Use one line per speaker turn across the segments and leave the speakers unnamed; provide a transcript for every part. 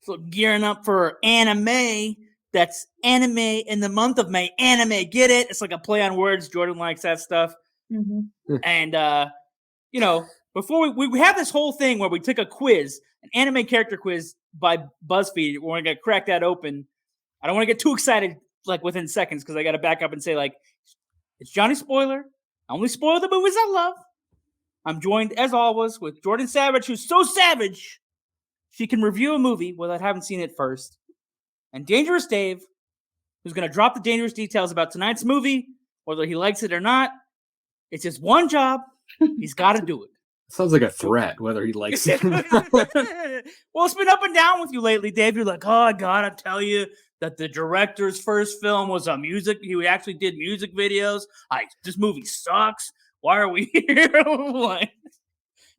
So gearing up for anime. That's anime in the month of May. Anime, get it? It's like a play on words. Jordan likes that stuff.
Mm-hmm.
And, before we have this whole thing where we took a quiz, an anime character quiz by BuzzFeed. We're going to crack that open. I don't want to get too excited like within seconds because I got to back up and say like, it's Johnny Spoiler. I only spoil the movies I love. I'm joined, as always, with Jordan Savage, who's so savage she can review a movie without having seen it first. And Dangerous Dave, who's going to drop the dangerous details about tonight's movie, whether he likes it or not. It's his one job. He's got to do it.
Sounds like a threat, whether he likes it or not.
Well, it's been up and down with you lately, Dave. You're like, oh, I got to tell you that the director's first film was a music. He actually did music videos. This movie sucks. Why are we here? Like,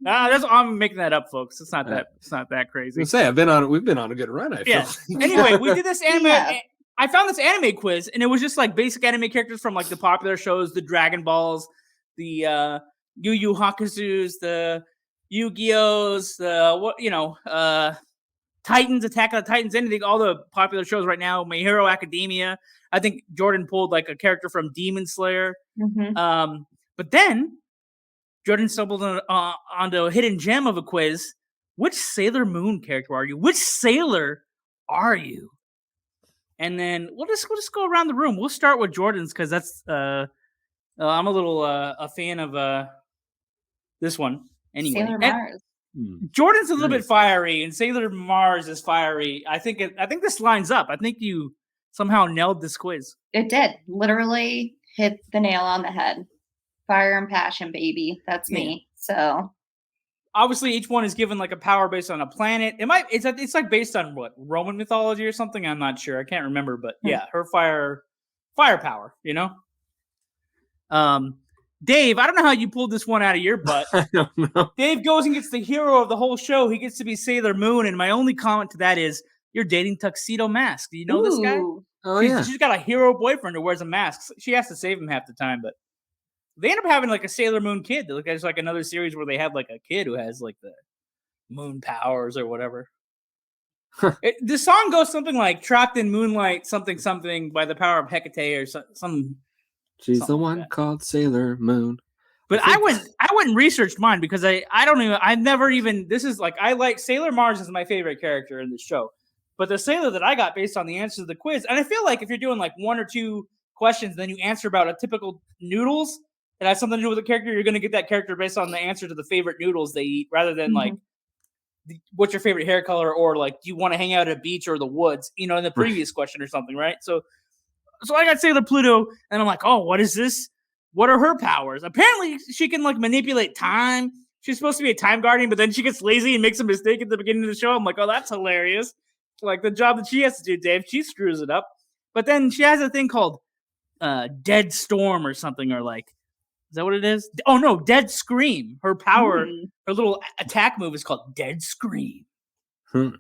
I'm making that up, folks. It's not that. It's not that crazy.
We've been on a good run. I feel.
Anyway, we did this anime. Yeah. I found this anime quiz, and it was just like basic anime characters from like the popular shows, the Dragon Balls, the Yu Yu Hakusus, the Yu-Gi-Ohs, Titans, Attack on the Titans, anything, all the popular shows right now. My Hero Academia. I think Jordan pulled like a character from Demon Slayer.
Mm-hmm.
But then Jordan stumbled onto a hidden gem of a quiz. Which Sailor Moon character are you? Which sailor are you? And then we'll just go around the room. We'll start with Jordan's because that's I'm a little a fan of this one. Anyway,
Sailor Mars.
Jordan's a little bit fiery, and Sailor Mars is fiery. I think this lines up. I think you somehow nailed this quiz.
It did. Literally hit the nail on the head. Fire and passion, baby. That's me. So
obviously each one is given like a power based on a planet. It's like based on what, Roman mythology or something? I'm not sure. I can't remember, but yeah, her firepower, you know? Dave, I don't know how you pulled this one out of your butt.
I don't know.
Dave goes and gets the hero of the whole show. He gets to be Sailor Moon, and my only comment to that is you're dating Tuxedo Mask. Do you know this guy?
Oh,
She's got a hero boyfriend who wears a mask. She has to save him half the time, but they end up having like a Sailor Moon kid. There's like another series where they have like a kid who has like the moon powers or whatever. The song goes something like "Trapped in Moonlight," something by the power of Hecate or some.
She's the one called Sailor Moon.
But I went and researched mine because this is like, I like Sailor Mars is my favorite character in the show. But the Sailor that I got based on the answers to the quiz, and I feel like if you're doing like one or two questions, then you answer about a typical noodles that has something to do with the character, you're going to get that character based on the answer to the favorite noodles they eat, rather than like, what's your favorite hair color, or like, do you want to hang out at a beach or the woods, in the previous question or something, right? So I got Sailor Pluto, and I'm like, oh, what is this? What are her powers? Apparently, she can like manipulate time. She's supposed to be a time guardian, but then she gets lazy and makes a mistake at the beginning of the show. I'm like, oh, that's hilarious. Like the job that she has to do, Dave, she screws it up. But then she has a thing called Dead Storm or something, or like, is that what it is? Oh no, Dead Scream. Her power, her little attack move is called Dead Scream. Her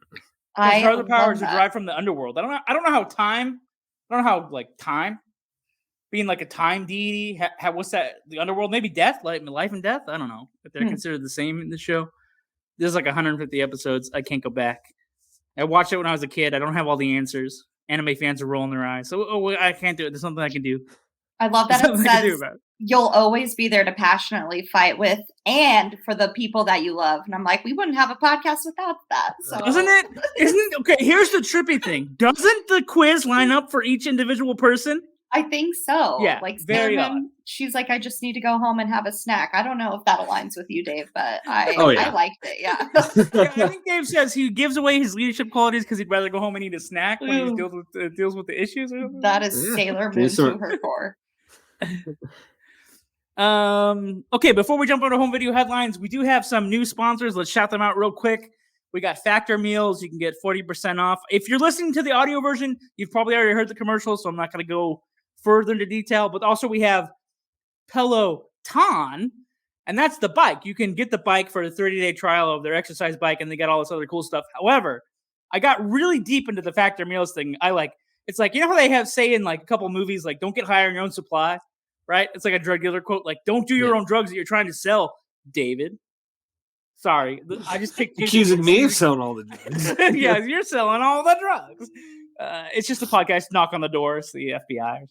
other powers are derived from the underworld. I don't know how time. I don't know how like time being like a time deity. What's that? The underworld? Maybe death, like life and death. I don't know if they're considered the same in the show. There's like 150 episodes. I can't go back. I watched it when I was a kid. I don't have all the answers. Anime fans are rolling their eyes. So I can't do it. There's something I can do.
I love that it says you'll always be there to passionately fight with and for the people that you love. And I'm like, we wouldn't have a podcast without that. So.
Isn't it? Okay, here's the trippy thing. Doesn't the quiz line up for each individual person?
I think so.
Yeah,
like
very odd.
She's like, I just need to go home and have a snack. I don't know if that aligns with you, Dave, but I liked it. Yeah.
I think Dave says he gives away his leadership qualities because he'd rather go home and eat a snack when he deals with the issues. Or something.
That is Sailor Moon to her core.
Okay, before we jump into home video headlines, we do have some new sponsors. Let's shout them out real quick. We got Factor Meals. You can get 40% off. If you're listening to the audio version, you've probably already heard the commercial, so I'm not going to go further into detail. But also we have Peloton, and that's the bike. You can get the bike for a 30-day trial of their exercise bike, and they got all this other cool stuff. However, I got really deep into the Factor Meals thing. It's like, you know how they have say in like a couple movies, like, don't get high on your own supply, right? It's like a drug dealer quote, like, don't do your own drugs that you're trying to sell, David. Sorry, I just picked
accusing me of selling all the drugs.
Yeah, you're selling all the drugs. It's just a podcast. Knock on the door. It's the FBI or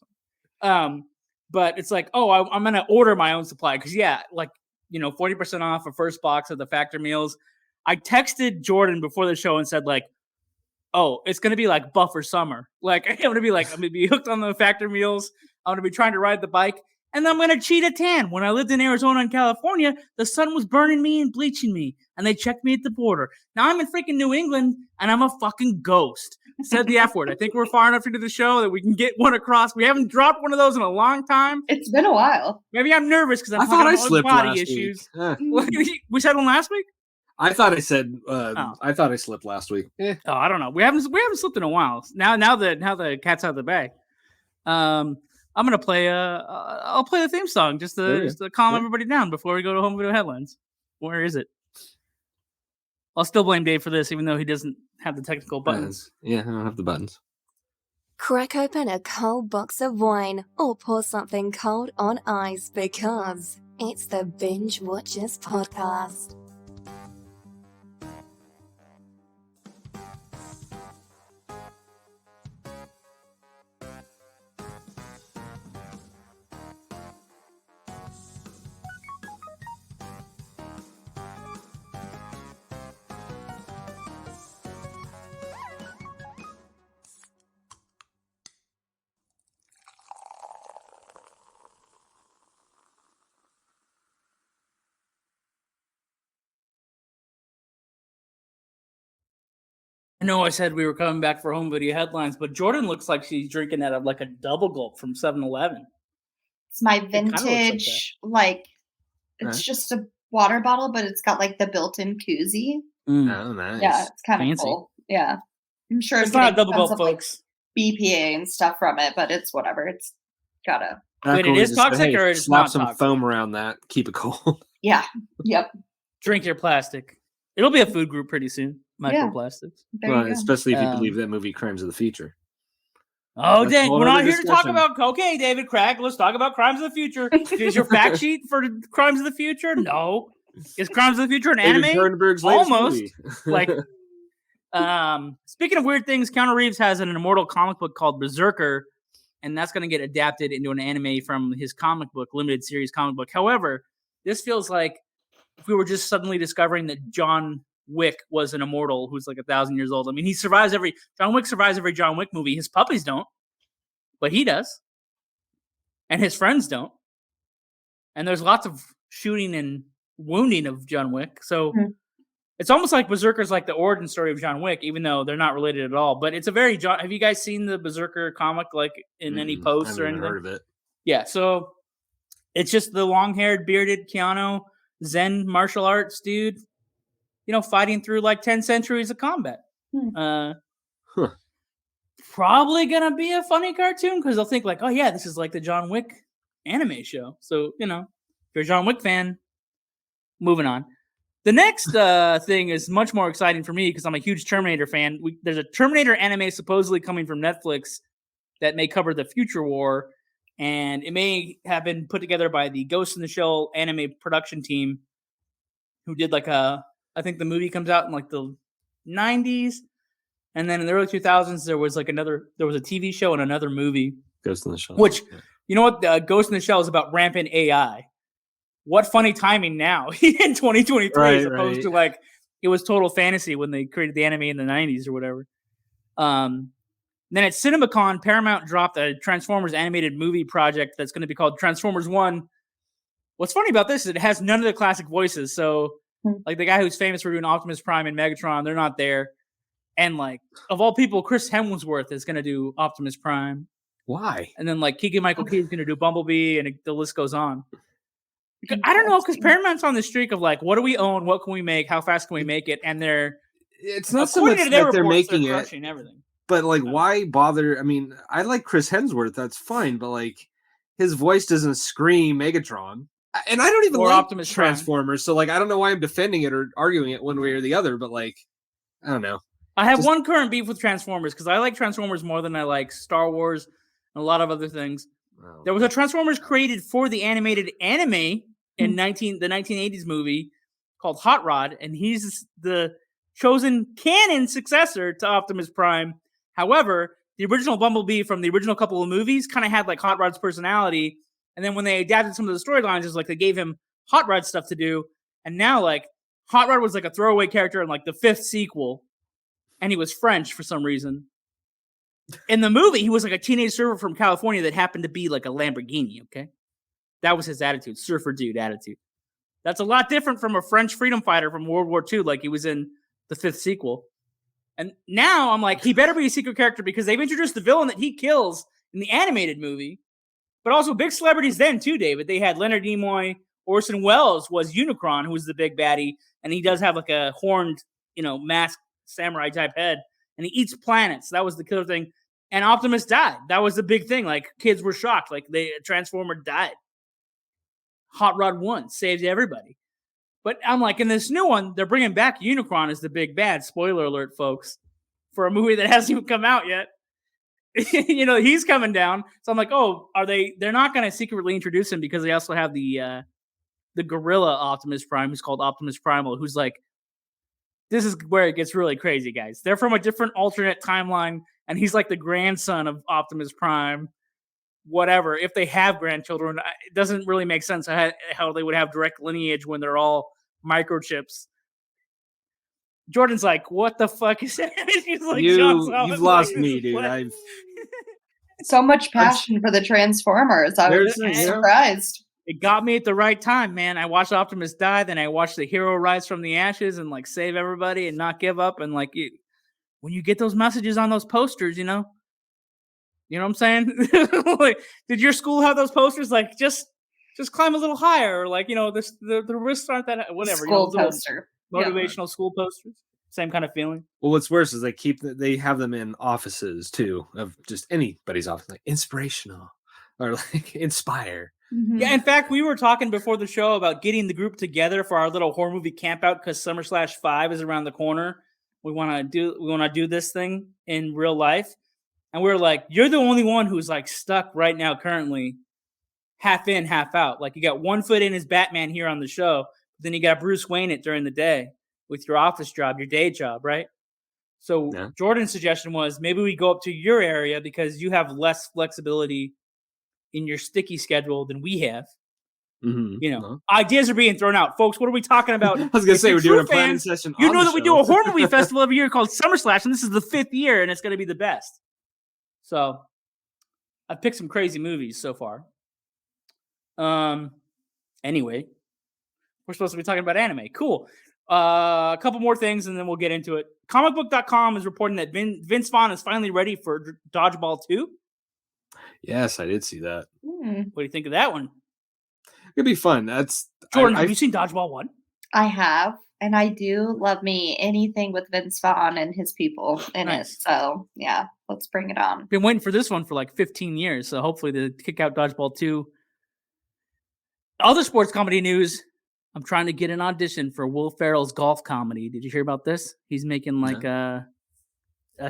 something. But it's like, oh, I'm gonna order my own supply because 40% off a first box of the Factor meals. I texted Jordan before the show and said like, oh, it's gonna be like buffer summer. Like I'm gonna be hooked on the Factor meals. I'm gonna be trying to ride the bike. And I'm going to cheat a tan. When I lived in Arizona and California, the sun was burning me and bleaching me. And they checked me at the border. Now I'm in freaking New England, and I'm a fucking ghost. Said the F word. I think we're far enough into the show that we can get one across. We haven't dropped one of those in a long time.
It's been a while.
Maybe I'm nervous because
I thought I slipped
body
last
issues.
Week.
We said one last week?
I thought I said. I thought I slipped last week.
Oh, I don't know. We haven't slipped in a while. Now the cat's out of the bag. I'm gonna play I'll play the theme song just to calm everybody down before we go to home video headlines. Where is it? I'll still blame Dave for this, even though he doesn't have the technical buttons.
Yeah, I don't have the buttons.
Crack open a cold box of wine or pour something cold on ice because it's the Binge-Watchers podcast.
I know I said we were coming back for home video headlines, but Jordan looks like she's drinking out of like a double gulp from 7-Eleven.
It's my vintage, it's just a water bottle, but it's got like the built-in koozie.
Oh, nice.
Yeah, it's kind of cool. Yeah. I'm sure
it's not a double gulp, folks.
BPA and stuff from it, but it's whatever. It's gotta.
Wait, it is toxic or it's not
slap some foam around that. Keep it cold.
Yeah. Yep.
Drink your plastic. It'll be a food group pretty soon. Microplastics.
Well, especially if you believe that movie Crimes of the Future.
Oh, dang. We're not here to talk about... Okay, David Craig, let's talk about Crimes of the Future. Is your fact sheet for Crimes of the Future? No. Is Crimes of the Future an anime? Almost. Like, speaking of weird things, Keanu Reeves has an immortal comic book called Berserker, and that's going to get adapted into an anime from his comic book, limited series comic book. However, this feels like if we were just suddenly discovering that John Wick was an immortal who's like 1,000 years old. I mean, John Wick survives every John Wick movie. His puppies don't, but he does. And his friends don't. And there's lots of shooting and wounding of John Wick. So it's almost like Berserker's like the origin story of John Wick, even though they're not related at all. But it's a very have you guys seen the Berserker comic like in any posts or anything?
I've heard of it.
Yeah, so it's just the long-haired, bearded Keanu, Zen martial arts dude, fighting through like 10 centuries of combat. Probably gonna be a funny cartoon because they'll think like, oh yeah, this is like the John Wick anime show. So, if you're a John Wick fan, moving on. The next thing is much more exciting for me because I'm a huge Terminator fan. There's a Terminator anime supposedly coming from Netflix that may cover the future war, and it may have been put together by the Ghost in the Shell anime production team who did I think the movie comes out in like the 90s, and then in the early 2000s there was a TV show and another movie,
Ghost in the Shell.
Which, you know what, Ghost in the Shell is about rampant AI. What funny timing now in 2023 as opposed to like it was total fantasy when they created the anime in the 90s or whatever. Then at CinemaCon, Paramount dropped a Transformers animated movie project that's going to be called Transformers 1. What's funny about this is it has none of the classic voices, so like the guy who's famous for doing Optimus Prime and Megatron, they're not there. And like of all people, Chris Hemsworth is going to do Optimus Prime.
Why?
And then like Keegan-Michael Key is going to do Bumblebee, and the list goes on. I don't know, because Paramount's on the streak of like, what do we own? What can we make? How fast can we make it? And
it's not so much that they're making it,
everything.
But like, why bother? I mean, I like Chris Hemsworth, that's fine, but like, his voice doesn't scream Megatron, and I don't even like Optimus Transformers, so like, I don't know why I'm defending it or arguing it one way or the other. But like, I don't know.
I have one current beef with Transformers because I like Transformers more than I like Star Wars and a lot of other things. Oh. There was a Transformers created for the animated anime in the 1980s movie, called Hot Rod, and he's the chosen canon successor to Optimus Prime. However, the original Bumblebee from the original couple of movies kind of had like Hot Rod's personality, and then when they adapted some of the storylines, it's like they gave him Hot Rod stuff to do, and now like Hot Rod was like a throwaway character in like the 5th sequel, and he was French for some reason. In the movie, he was like a teenage surfer from California that happened to be like a Lamborghini, okay? That was his attitude, surfer dude attitude. That's a lot different from a French freedom fighter from World War II, like he was in the 5th sequel. And now I'm like, he better be a secret character because they've introduced the villain that he kills in the animated movie, but also big celebrities then too, David. They had Leonard Nimoy, Orson Welles was Unicron, who was the big baddie, and he does have like a horned, masked samurai type head, and he eats planets. That was the killer thing. And Optimus died. That was the big thing. Like, kids were shocked. Like, the Transformer died. Hot Rod won. Saved everybody. But I'm like, in this new one, they're bringing back Unicron as the big bad. Spoiler alert, folks. For a movie that hasn't even come out yet. He's coming down. So I'm like, oh, they're not going to secretly introduce him because they also have the gorilla Optimus Prime, who's called Optimus Primal, who's like, this is where it gets really crazy, guys. They're from a different alternate timeline, and he's like the grandson of Optimus Prime. Whatever. If they have grandchildren, it doesn't really make sense how they would have direct lineage when they're all microchips. Jordan's like, what the fuck is that? He's like,
you've lost me, dude. I've
so much passion for the Transformers. I was surprised.
It got me at the right time, man. I watched Optimus die, then I watched the hero rise from the ashes and like save everybody and not give up. And like, when you get those messages on those posters, you know what I'm saying? Like, did your school have those posters? Like, just climb a little higher, or like, the risks aren't that whatever.
School poster,
motivational school posters. Same kind of feeling.
Well, what's worse is they have them in offices too, of just anybody's office, like inspirational or like inspire.
Mm-hmm. Yeah, in fact, we were talking before the show about getting the group together for our little horror movie camp out because Summer/5 is around the corner. We want to do this thing in real life, and we were like, "You're the only one who's like stuck right now, currently, half in, half out. Like you got one foot in as Batman here on the show, but then you got Bruce Wayne it during the day with your office job, your day job, right?" So yeah. Jordan's suggestion was maybe we go up to your area because you have less flexibility in your sticky schedule than we have.
Mm-hmm.
Ideas are being thrown out. Folks, what are we talking about?
I was going to say, we're doing a planning session.
You know that we do a horror movie festival every year called Summer Slash, and this is the 5th year, and it's going to be the best. So I've picked some crazy movies so far. Anyway, we're supposed to be talking about anime. Cool. A couple more things, and then we'll get into it. Comicbook.com is reporting that Vince Vaughn is finally ready for Dodgeball 2.
Yes, I did see that.
What do you think of that one?
It'd be fun. That's
Jordan. Have you seen Dodgeball 1?
I have, and I do love me anything with Vince Vaughn and his people in it. So yeah, let's bring it on.
Been waiting for this one for like 15 years, so hopefully they kick out Dodgeball 2. Other sports comedy news. I'm trying to get an audition for Will Ferrell's golf comedy. Did you hear about this? He's making like a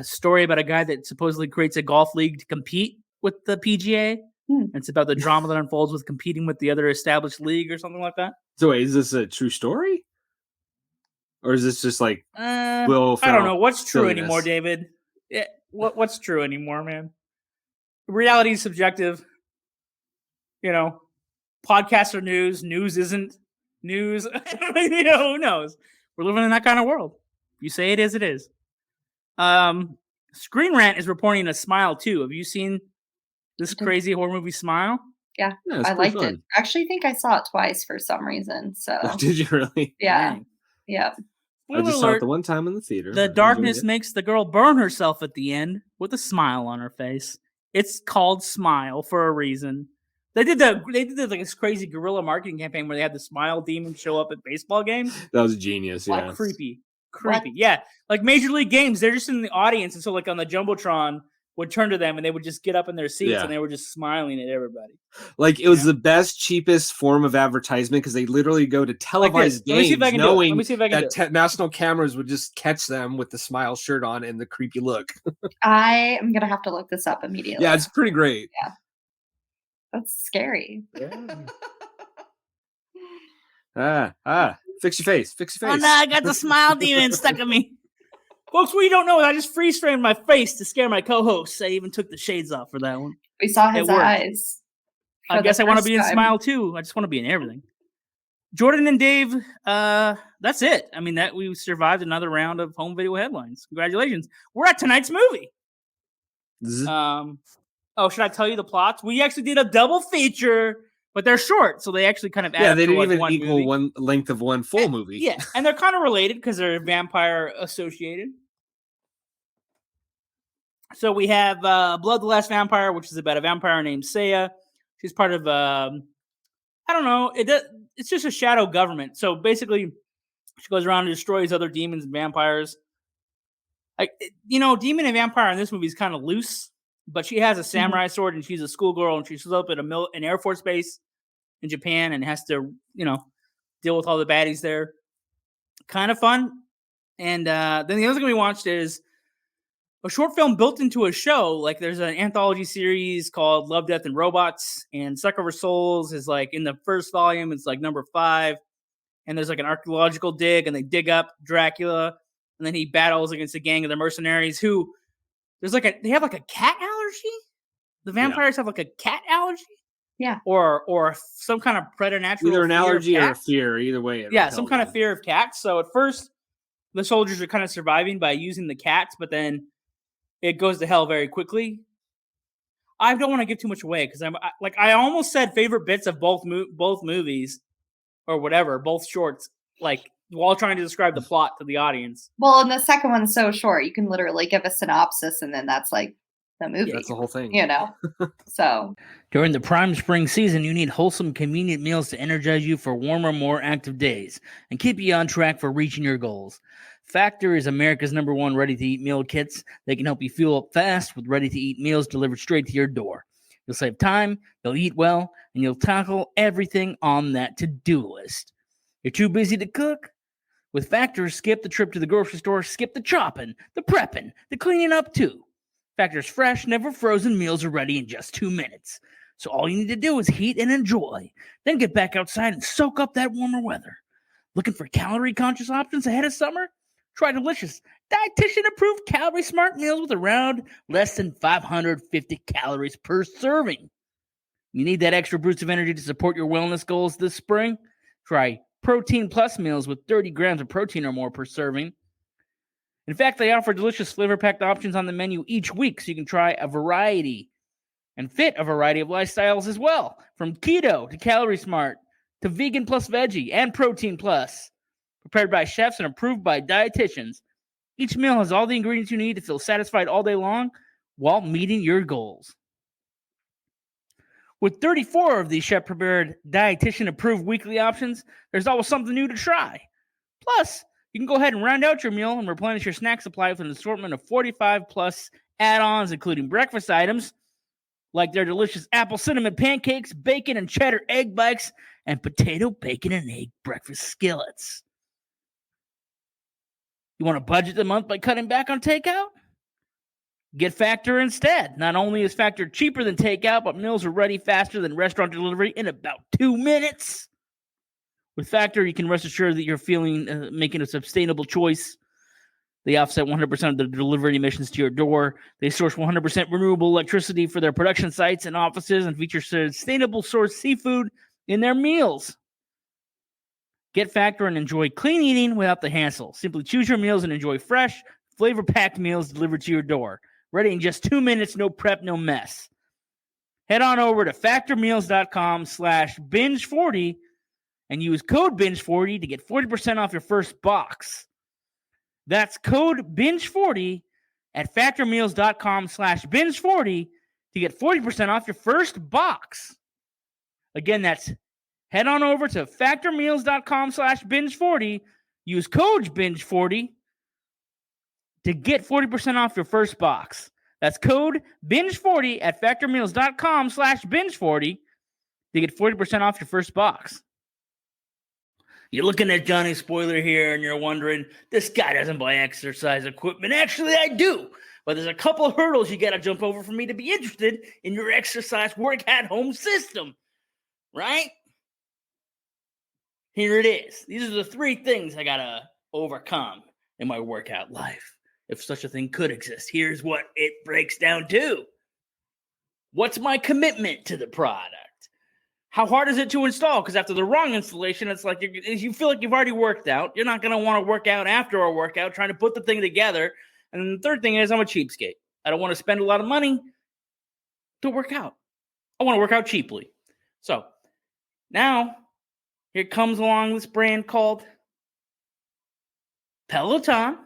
story about a guy that supposedly creates a golf league to compete with the PGA. It's about the drama that unfolds with competing with the other established league or something like that.
So wait, is this a true story? Or is this just like Will Ferrell?
I don't know. What's true anymore, David? Yeah, what's true anymore, man? Reality is subjective. Podcasts are news. News isn't news. Who knows? We're living in that kind of world. You say it is, it is. Screen Rant is reporting a Smile 2. Have you seen this crazy horror movie Smile?
Yeah, I liked it. I actually think I saw it twice for some reason. So
did you really?
Yeah. Yeah.
I just saw it the one time in the theater.
The darkness makes the girl burn herself at the end with a smile on her face. It's called Smile for a reason. They did like this crazy guerrilla marketing campaign where they had the Smile demon show up at baseball games.
That was genius. Yeah,
like, creepy. What? Yeah, like Major League games. They're just in the audience, and so like on the jumbotron would turn to them, and they would just get up in their seats, and they were just smiling at everybody.
Like it was the best, cheapest form of advertisement because they literally go to televised games, knowing that national cameras would just catch them with the Smile shirt on and the creepy look.
I am gonna have to look this up immediately.
Yeah, it's pretty great.
Yeah. That's scary.
Yeah. Fix your face. Fix your face.
Oh, no, I got the smile demon stuck in me. Folks, what you don't know is I just freeze framed my face to scare my co-hosts. I even took the shades off for that one.
We saw his eyes.
I guess I want to be in Smile too. I just want to be in everything. Jordan and Dave, that's it. I mean, that we survived another round of home video headlines. Congratulations. We're at tonight's movie. Should I tell you the plots? We actually did a double feature, but they're short, so they actually kind of add
they didn't even
one
equal
movie.
one length of one full movie.
Yeah, and they're kind of related because they're vampire associated. So we have Blood the Last Vampire, which is about a vampire named Saya. She's part of I don't know. It's just a shadow government. So basically, she goes around and destroys other demons and vampires. Demon and vampire in this movie is kind of loose, but she has a samurai sword and she's a schoolgirl and she shows up at an Air Force base in Japan and has to, deal with all the baddies there. Kind of fun. And then the other thing we watched is a short film built into a show. Like there's an anthology series called Love, Death, and Robots, and Suck Over Souls is like in the first volume. It's like number 5, and there's like an archaeological dig, and they dig up Dracula, and then he battles against a gang of the mercenaries who they have like a cat allergy. The vampires have like a cat allergy.
Yeah.
Or some kind of preternatural
either an allergy or a
cats.
fear. Either way.
Some kind of fear of cats. So at first, the soldiers are kind of surviving by using the cats, but then it goes to hell very quickly. I don't want to give too much away because I almost said favorite bits of both movies or whatever, both shorts, like while trying to describe the plot to the audience.
Well, and the second one's so short, you can literally give a synopsis and then that's like the movie.
That's the whole thing.
So.
During the prime spring season, you need wholesome, convenient meals to energize you for warmer, more active days and keep you on track for reaching your goals. Factor is America's #1 ready-to-eat meal kits. They can help you fuel up fast with ready-to-eat meals delivered straight to your door. You'll save time, you'll eat well, and you'll tackle everything on that to-do list. You're too busy to cook? With Factor, skip the trip to the grocery store, skip the chopping, the prepping, the cleaning up too. Factor's fresh, never frozen meals are ready in just 2 minutes. So all you need to do is heat and enjoy. Then get back outside and soak up that warmer weather. Looking for calorie-conscious options ahead of summer? Try delicious, dietitian-approved calorie-smart meals with around less than 550 calories per serving. You need that extra boost of energy to support your wellness goals this spring? Try Protein Plus meals with 30 grams of protein or more per serving. In fact, they offer delicious flavor-packed options on the menu each week, so you can try a variety and fit a variety of lifestyles as well, from keto to calorie smart to vegan plus veggie and protein plus. Prepared by chefs and approved by dietitians, each meal has all the ingredients you need to feel satisfied all day long while meeting your goals. With 34 of these chef-prepared, dietitian-approved weekly options, there's always something new to try. Plus, you can go ahead and round out your meal and replenish your snack supply with an assortment of 45-plus add-ons, including breakfast items like their delicious apple cinnamon pancakes, bacon and cheddar egg bites, and potato, bacon, and egg breakfast skillets. You want to budget the month by cutting back on takeout? Get Factor instead. Not only is Factor cheaper than takeout, but meals are ready faster than restaurant delivery in about 2 minutes. With Factor, you can rest assured that you're making a sustainable choice. They offset 100% of the delivery emissions to your door. They source 100% renewable electricity for their production sites and offices and feature sustainable sourced seafood in their meals. Get Factor and enjoy clean eating without the hassle. Simply choose your meals and enjoy fresh, flavor-packed meals delivered to your door. Ready in just 2 minutes, no prep, no mess. Head on over to factormeals.com/binge40 and use code binge40 to get 40% off your first box. That's code binge40 at factormeals.com/binge40 to get 40% off your first box. Again, that's head on over to factormeals.com/binge40. Use code binge40 to get 40% off your first box. That's code binge40 at factormeals.com/binge40 to get 40% off your first box. You're looking at Johnny Spoiler here and you're wondering, this guy doesn't buy exercise equipment. Actually, I do. But there's a couple of hurdles you got to jump over for me to be interested in your exercise work at home system. Right? Here it is. These are the 3 things I gotta overcome in my workout life, if such a thing could exist. Here's what it breaks down to. What's my commitment to the product? How hard is it to install? Because after the wrong installation, it's like you feel like you've already worked out. You're not going to want to work out after a workout, trying to put the thing together. And then the third thing is I'm a cheapskate. I don't want to spend a lot of money to work out. I want to work out cheaply. So now here comes along this brand called Peloton.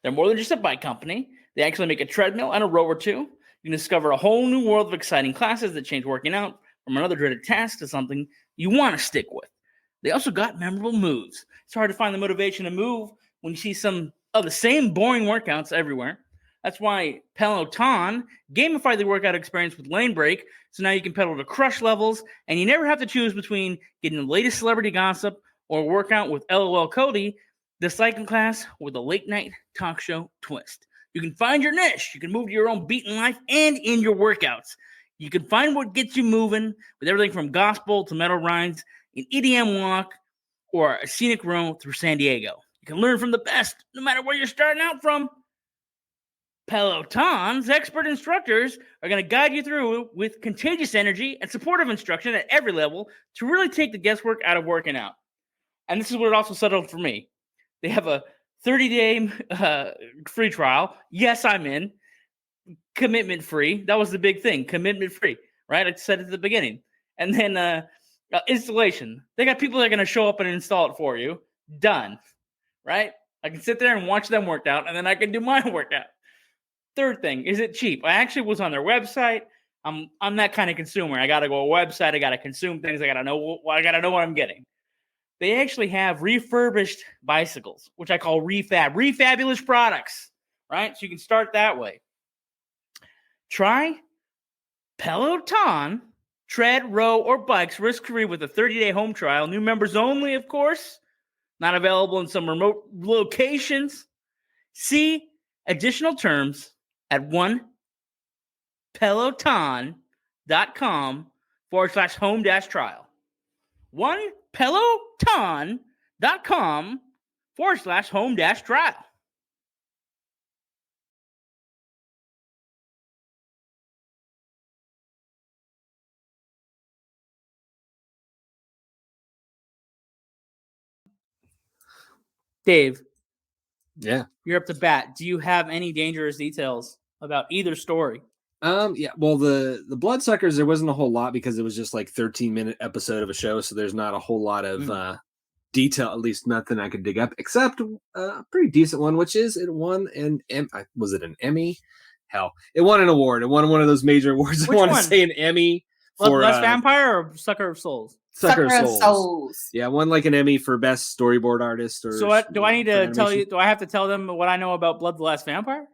They're more than just a bike company. They actually make a treadmill and a row or two. You can discover a whole new world of exciting classes that change working out from another dreaded task to something you want to stick with. They also got memorable moves. It's hard to find the motivation to move when you see some of the same boring workouts everywhere. That's why Peloton gamified the workout experience with Lane Break, so now you can pedal to crush levels, and you never have to choose between getting the latest celebrity gossip or a workout with LOL Cody, the cycling class with a late-night talk show twist. You can find your niche. You can move to your own beat in life and in your workouts. You can find what gets you moving with everything from gospel to metal rides, an EDM walk, or a scenic row through San Diego. You can learn from the best, no matter where you're starting out from. Peloton's expert instructors are going to guide you through with contagious energy and supportive instruction at every level to really take the guesswork out of working out. And this is what it also settled for me. They have a 30-day free trial. Yes, I'm in. Commitment free. That was the big thing. Commitment free, right? I said it at the beginning. And then installation. They got people that are going to show up and install it for you. Done, right? I can sit there and watch them work out, and then I can do my workout. Third thing, is it cheap? I actually was on their website. I'm that kind of consumer. I got to go to a website. I got to consume things. I got to know what I'm getting. They actually have refurbished bicycles, which I call refabulous products, right? So you can start that way. Try Peloton, tread, row, or bikes risk-free with a 30-day home trial. New members only, of course. Not available in some remote locations. See additional terms at onepeloton.com/home-trial. onepeloton.com/home-trial. Dave.
Yeah.
You're up to bat. Do you have any dangerous details about either story?
Yeah. Well, the Bloodsuckers, there wasn't a whole lot because it was just like 13-minute episode of a show, so there's not a whole lot of detail, at least nothing I could dig up, except a pretty decent one, which is it won was it an Emmy? Hell, it won an award. It won one of those major awards.
Which
I want
one?
to say an Emmy for
Bloodlust Vampire or Sucker of Souls?
Sucker of Souls. Yeah, won like an Emmy for best storyboard artist. Or
so what, do I need to tell you? Do I have to tell them what I know about Blood the Last Vampire?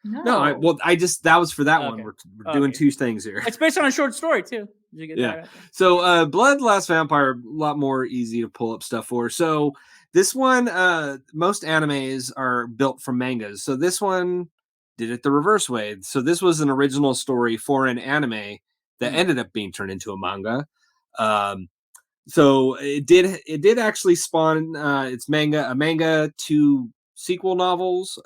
No.
That was for that one. We're doing two things here.
It's based on a short story too. Did you get that right?
So Blood the Last Vampire, a lot more easy to pull up stuff for. So this one, most animes are built from mangas. So this one did it the reverse way. So this was an original story for an anime that ended up being turned into a manga. So it did actually spawn a manga, 2 sequel novels.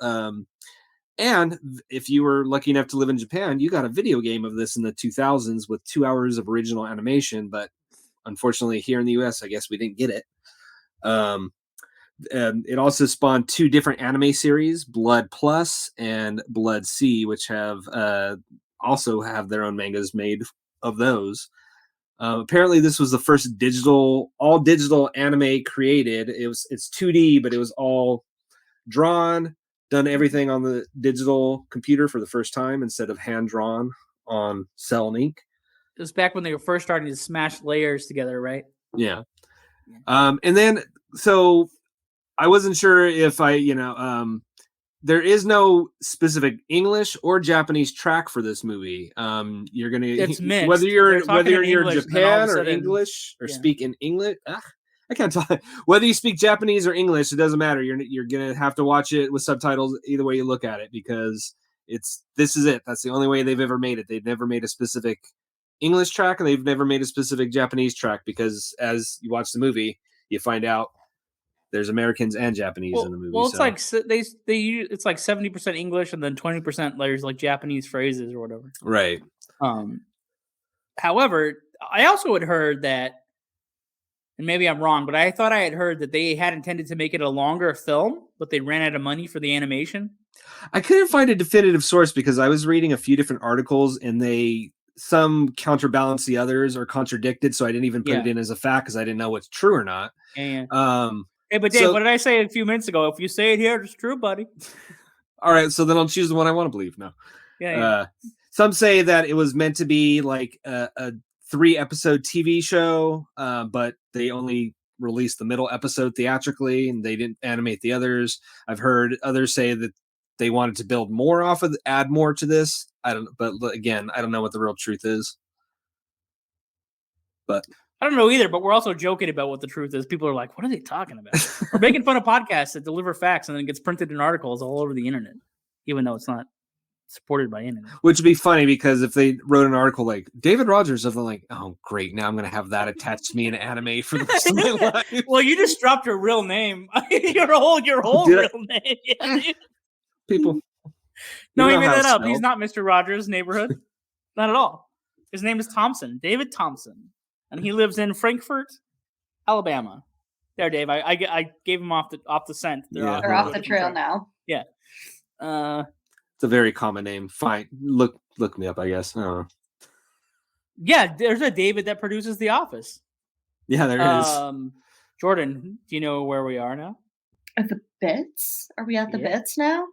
And if you were lucky enough to live in Japan, you got a video game of this in the 2000s with 2 hours of original animation. But unfortunately, here in the US, I guess we didn't get it. It also spawned 2 different anime series, Blood Plus and Blood C, which have also have their own mangas made of those. Apparently, this was the first all digital anime created. It's 2D, but it was all drawn. Done everything on the digital computer for the first time instead of hand drawn on cell and ink.
It was back when they were first starting to smash layers together, right?
Yeah. And then, so I wasn't sure if there is no specific English or Japanese track for this movie. You're gonna
it's mixed.
whether you're in Japan or
sudden,
English or speak in English. I can't tell. Whether you speak Japanese or English, it doesn't matter. You're gonna have to watch it with subtitles either way you look at it because this is it. That's the only way they've ever made it. They've never made a specific English track, and they've never made a specific Japanese track because as you watch the movie, you find out there's Americans and Japanese in the movie.
Well, it's like it's like 70% English and then 20% there's like Japanese phrases or whatever.
Right.
However, I also had heard that, and maybe I'm wrong, but I thought I had heard that they had intended to make it a longer film, but they ran out of money for the animation.
I couldn't find a definitive source because I was reading a few different articles and some counterbalance the others or contradicted, so I didn't even put it in as a fact because I didn't know what's true or not.
Yeah. Hey, but Dave, what did I say a few minutes ago? If you say it here, it's true, buddy.
All right, so then I'll choose the one I want to believe now.
Yeah.
Some say that it was meant to be like a 3-episode TV show, but they only released the middle episode theatrically and they didn't animate the others. I've heard others say that they wanted to build more add more to this. But again, I don't know what the real truth is. But
I don't know either, but we're also joking about what the truth is. People are like, what are they talking about? We're making fun of podcasts that deliver facts and then it gets printed in articles all over the internet, even though it's not supported by internet.
Which would be funny because if they wrote an article like David Rogers, I'm like, oh great, now I'm going to have that attached to me in anime for the rest of my life.
Well, you just dropped your real name, your whole real name. Yeah.
People.
No, he made that up. He's not Mr. Rogers' neighborhood, not at all. His name is Thompson, David Thompson, and he lives in Frankfort, Alabama. There, Dave. I gave him off the scent.
They're off the trail now.
Yeah.
It's a very common name. Fine. Look me up, I guess. I don't know.
Yeah, there's a David that produces The Office.
Yeah, there is.
Jordan, do you know where we are now?
At the bits? Are we at the bits now?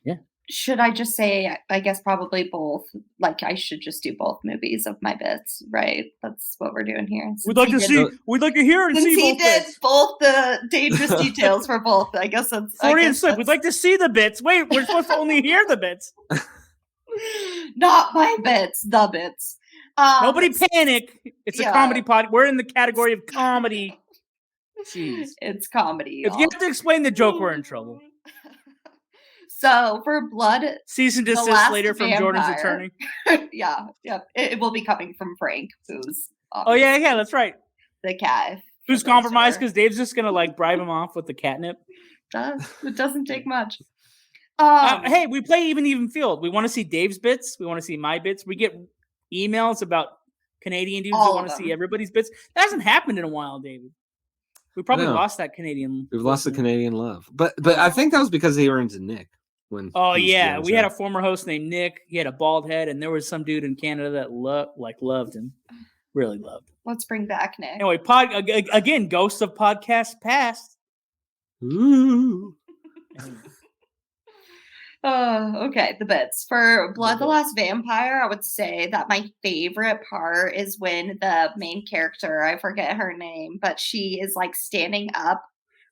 Yeah.
Should I just say, I guess probably both. Like I should just do both movies of my bits, right? That's what we're doing here.
We'd like to hear and see both bits.
Both the dangerous details for both. I guess that's
Freudian slip. We'd like to see the bits. Wait, we're supposed to only hear the bits.
Not my bits, the bits.
Nobody panic. It's a comedy pod. We're in the category of comedy. Jeez.
It's comedy.
If you have to explain the joke, we're in trouble.
So for Blood,
cease and desist later from Jordan's attorney.
Yeah. It will be coming from Frank, who's
yeah, that's right.
The cat.
Who's compromised because Dave's just gonna like bribe him off with the catnip.
It doesn't take much.
Hey, we play even field. We want to see Dave's bits. We want to see my bits. We get emails about Canadian dudes who want to see everybody's bits. That hasn't happened in a while, David. We probably lost that Canadian.
We've lost the Canadian love, but I think that was because they were into Nick.
We had a former host named Nick. He had a bald head, and there was some dude in Canada that loved him, really loved him.
Let's bring back Nick.
Anyway, again, ghosts of podcasts past.
Ooh.
Okay, the bits. For Blood the Last Vampire, I would say that my favorite part is when the main character, I forget her name, but she is like standing up,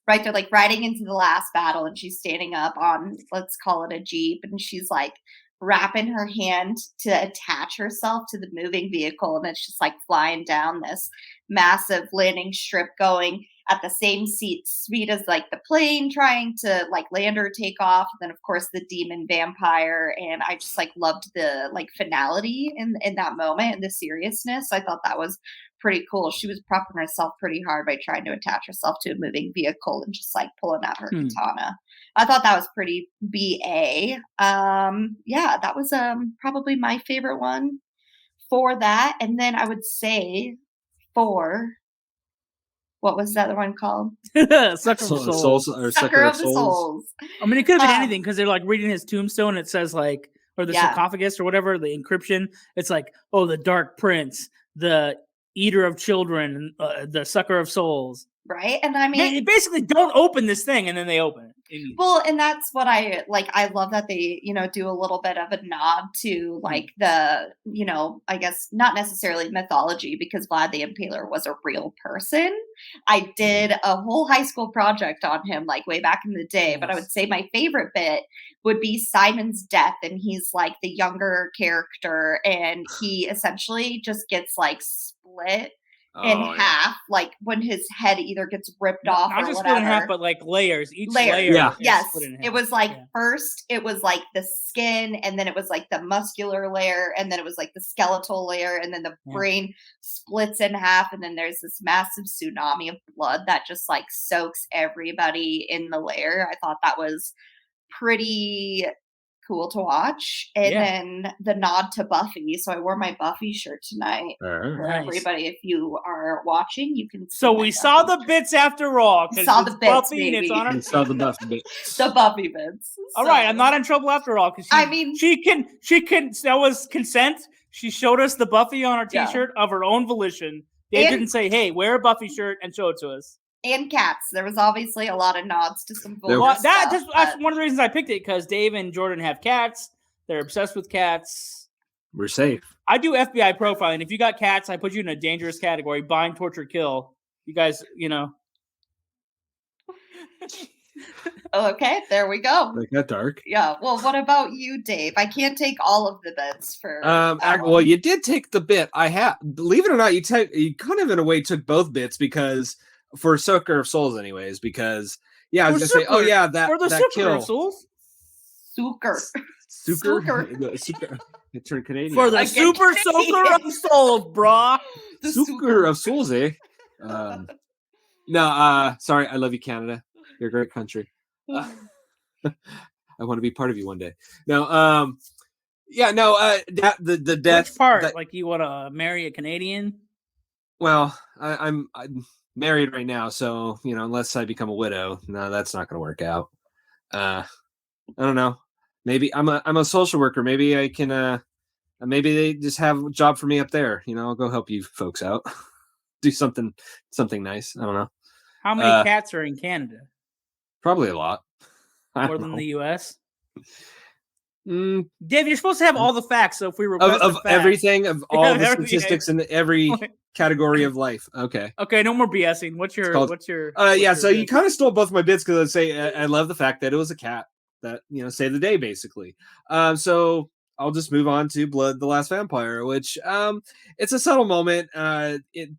right? They're like riding into the last battle and she's standing up on, let's call it a Jeep, and she's like wrapping her hand to attach herself to the moving vehicle, and it's just like flying down this massive landing strip going at the same speed as like the plane trying to like land or take off. And then of course the demon vampire. And I just like loved the like finality in that moment and the seriousness. I thought that was pretty cool. She was prepping herself pretty hard by trying to attach herself to a moving vehicle and just like pulling out her katana. I thought that was pretty BA. That was probably my favorite one for that. And then I would say what was that other one called?
Sucker of Souls.
Sucker of the Souls.
I mean, it could have been anything because they're like reading his tombstone. It says like, or the sarcophagus or whatever, the encryption. It's like, oh, the Dark Prince, the Eater of Children, the Sucker of Souls.
Right. And I mean,
they basically don't open this thing and then they open it.
Well, and that's what I like. I love that they, do a little bit of a nod to like the, I guess not necessarily mythology because Vlad the Impaler was a real person. I did a whole high school project on him like way back in the day, but I would say my favorite bit would be Simon's death. And he's like the younger character and he essentially just gets like split in half, like when his head either gets ripped off or
just
whatever.
Split in half, but like layers. Each layer.
Yeah.
Yes.
Split in half.
It was like first it was like the skin, and then it was like the muscular layer, and then it was like the skeletal layer, and then the brain splits in half, and then there's this massive tsunami of blood that just like soaks everybody in the layer. I thought that was pretty cool to watch. And then the nod to Buffy. So I wore my Buffy shirt tonight. For everybody, if you are watching, you can see.
So we saw the bits after all.
Saw the bits,
Buffy, and it's on our
saw the Buffy bits.
The Buffy bits.
All right, I'm not in trouble after all because she can. That was consent. She showed us the Buffy on her T-shirt of her own volition. They didn't say, "Hey, wear a Buffy shirt and show it to us."
And cats. There was obviously a lot of nods to some vulgar stuff.
That's one of the reasons I picked it, because Dave and Jordan have cats. They're obsessed with cats.
We're safe.
I do FBI profiling. If you got cats, I put you in a dangerous category: bind, torture, kill. You guys,
Okay, there we go.
Like that dark.
Yeah. Well, what about you, Dave? I can't take all of the bits for.
Well, you did take the bit. Believe it or not, you kind of in a way took both bits because. For Sucker of Souls, anyways, because I was gonna say, that kill.
Of Souls?
Sucker.
It turned Canadian.
For the Super Soaker of Souls, brah.
Sucker of Souls, eh? No, sorry, I love you, Canada. You're a great country. I want to be part of you one day. No, the death.
Which part? Like you want to marry a Canadian?
Well, I'm married right now, so unless I become a widow, no, that's not going to work out. I don't know. Maybe I'm a social worker. Maybe I can. Maybe they just have a job for me up there. I'll go help you folks out. Do something nice. I don't know.
How many cats are in Canada?
Probably a lot.
More than the U.S. Dave, you're supposed to have all the facts. So if we request
of everything, of all the statistics in every category of life. Okay,
no more BSing. What's your?
So you kind of stole both my bits because I say I love the fact that it was a cat that saved the day basically. So I'll just move on to Blood the Last Vampire, which it's a subtle moment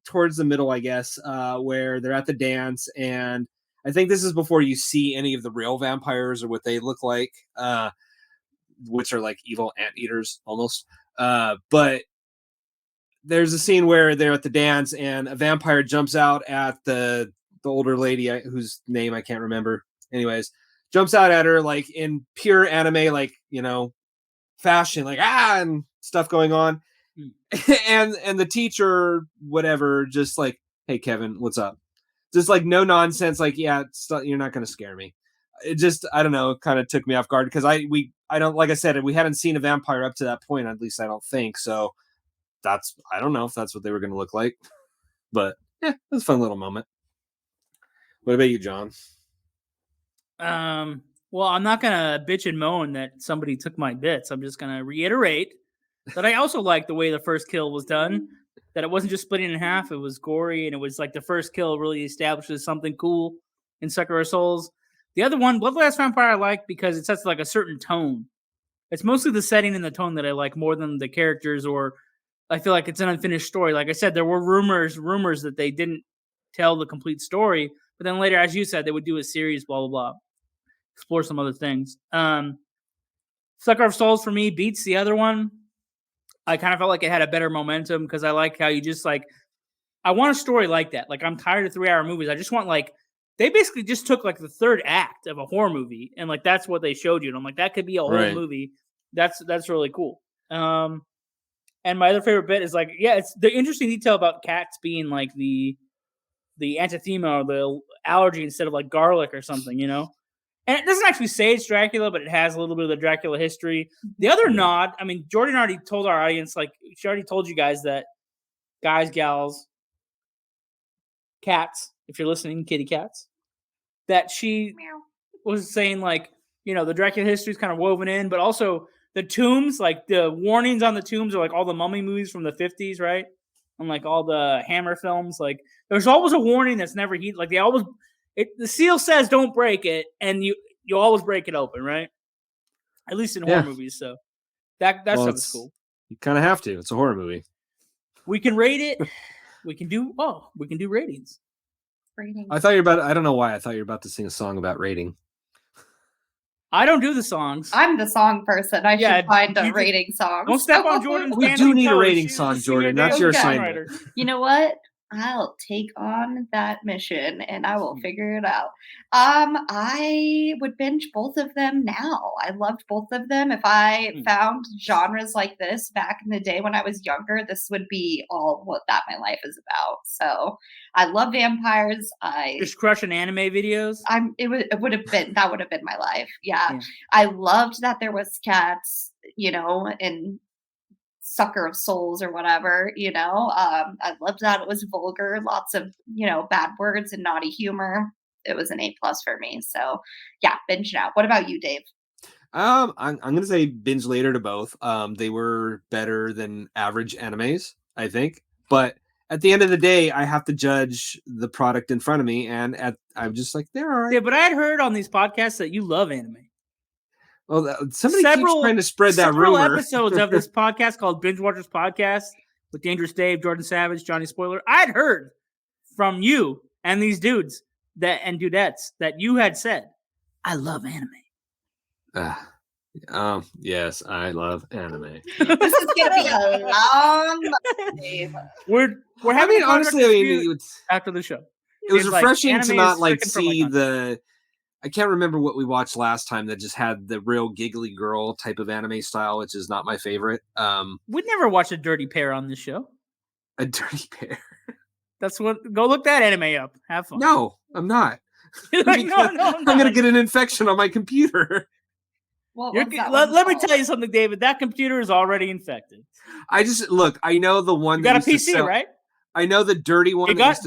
towards the middle, I guess, where they're at the dance, and I think this is before you see any of the real vampires or what they look like. Which are like evil anteaters almost. But there's a scene where they're at the dance and a vampire jumps out at the older lady whose name I can't remember. Anyways, jumps out at her like in pure anime, like, fashion, like, and stuff going on. and the teacher, whatever, just like, hey, Kevin, what's up? Just like no nonsense. Like, you're not going to scare me. It just, I don't know, kind of took me off guard because I don't, like I said, we hadn't seen a vampire up to that point, at least I don't think. So I don't know if that's what they were going to look like, but it was a fun little moment. What about you, John?
Well, I'm not going to bitch and moan that somebody took my bits. I'm just going to reiterate that I also like the way the first kill was done, that it wasn't just splitting in half. It was gory, and it was like the first kill really establishes something cool in Sucker of Souls. The other one, Blood the Last Vampire, I like because it sets like a certain tone. It's mostly the setting and the tone that I like more than the characters, or I feel like it's an unfinished story. Like I said, there were rumors that they didn't tell the complete story, but then later, as you said, they would do a series, blah, blah, blah. Explore some other things. Sucker of Souls for me beats the other one. I kind of felt like it had a better momentum because I like how you just like, I want a story like that. Like I'm tired of 3-hour movies. I just want like, they basically just took like the third act of a horror movie and like that's what they showed you. And I'm like, that could be a whole movie. That's really cool. And my other favorite bit is like, it's the interesting detail about cats being like the antithema or the allergy instead of like garlic or something, And it doesn't actually say it's Dracula, but it has a little bit of the Dracula history. The other nod, I mean, Jordan already told our audience, like she already told you guys that guys, gals, cats, if you're listening, kitty cats, that she was saying like, the Dracula history is kind of woven in, but also the tombs, like the warnings on the tombs are like all the mummy movies from the 50s, right? And like all the Hammer films, like there's always a warning that's never heeded. Like they always, the seal says don't break it, and you always break it open, right? At least in horror movies. So that stuff is cool.
You kind of have to. It's a horror movie.
We can rate it we can do ratings.
I thought you're about. I don't know why. I thought you were about to sing a song about rating.
I don't do the songs.
I'm the song person. I should find a rating song.
Don't step on Jordan's.
We do need a rating song, Jordan. That's your assignment.
You know what? I'll take on that mission and I will figure it out. I would binge both of them now. I loved both of them. If I found genres like this back in the day when I was younger, this would be all what that my life is about. So I love vampires. I
just crushing anime videos.
It would have been my life. Yeah. I loved that there was cats, and Sucker of Souls or whatever, I loved that it was vulgar, lots of, bad words and naughty humor. It was an A+ for me. So yeah, binge now. What about you, Dave?
I'm gonna say binge later to both. They were better than average animes, I think. But at the end of the day, I have to judge the product in front of me, and I'm just like, they're all right.
Yeah, but I had heard on these podcasts that you love anime.
Well, somebody keeps trying to spread that rumor.
Several episodes of this podcast called Binge-Watchers Podcast with Dangerous Dave, Jordan Savage, Johnny Spoiler. I'd heard from you and these dudes and dudettes that you had said, I love anime.
Yes, I love anime.
This is gonna be a long Dave.
We're having
honestly,
after the show.
It was refreshing to not see the. I can't remember what we watched last time that just had the real giggly girl type of anime style, which is not my favorite.
We'd never watched a dirty pair on this show.
A dirty pair.
That's what. Go look that anime up. Have fun.
No, I'm not.
No,
I'm gonna get an infection on my computer.
Well,
let me tell you something, David. That computer is already infected.
I know the one.
You got a PC, right?
I know the dirty one.
David,